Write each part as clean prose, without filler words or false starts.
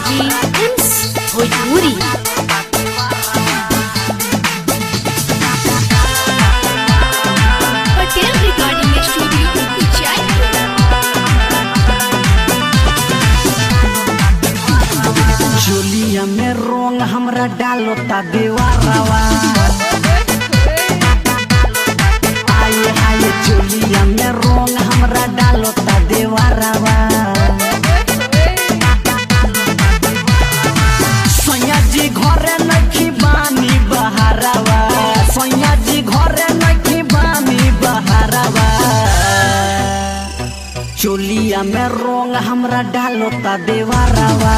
DRG Films Bhojpuri. Patel recording studio चोलिया में रोंग हमरा डालो ता देवारावा। आये आये चोलिया में रोंग हमरा डालो ता देवारावा। सैया जी घरे नखी बानी बहारावा। सैया जी घरे नखी बानी बहारावा। चोलिया में रोंग हमरा डालो ता देवारावा।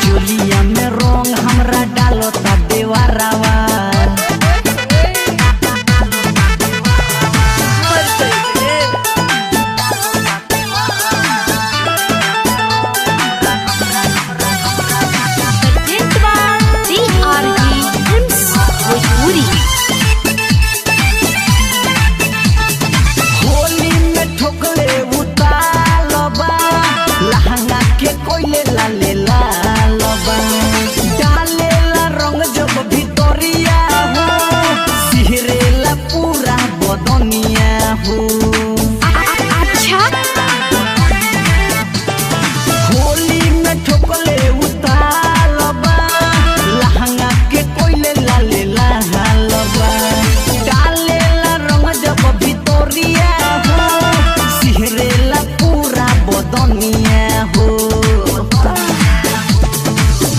चोलिया में रोंग हमरा डालो ता देवारावा। DRG Films Bhojpuri. होली में ठोकले उतालबा लहंगा के कोइले लाले लालबा। डालेला रंग जब भितरिया हो सिहरेला पूरा बदनिया हो। अच्छा होली में ठोकले उतालबा लहंगा के कोइले लाले लालबा। डालेला रंग जब भितरिया हो सिहरेला पूरा बदनिया हो।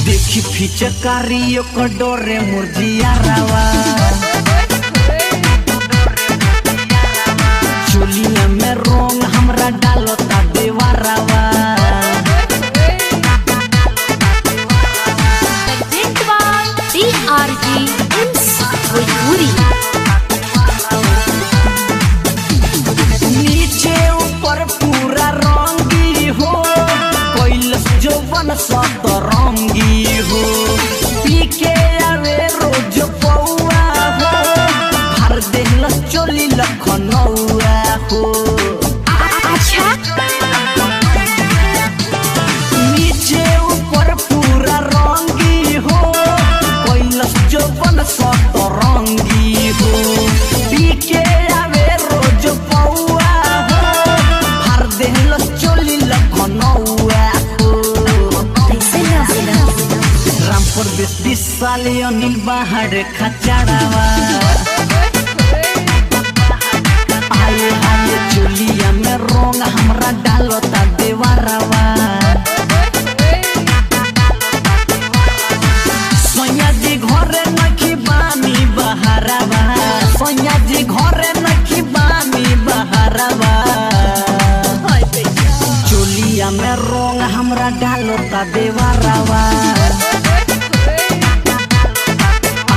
देखी फिचकारी ओकर डोरे मुर्जियारावा। चोलिया में रोंग हमरा डालो ता देवारावा। DRG Films Bhojpuri. नीचे ऊपर पूरा रंगी हो कैलस जौवन सतरंगी हो। पी के आवे रोज पौआ हो भर देहलस चोली लखनऊआ हो। अच्छा नीचे ऊपर पूरा रंगी हो कैलस जौवन सतरंगी हो। पी के आवे रोज पौआ हो भर देहलस चोली लखनऊआ हो। रामपुर 20 साल अनिल बाहर खचाड़ावा। आये आये चोलिया में रोंग हमरा डालो ता देवारावा। सैया जी घरे नखी बानी बहारावा। सैया जी घरे नखी बानी बहारावा। चोलिया में रोंग हमरा डालो ता देवारावा।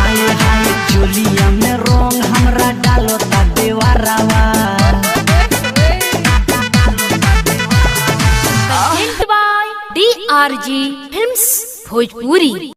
आये आये चोलिया में रोंग हमरा डालो ता देवारावा। DRG Films Bhojpuri.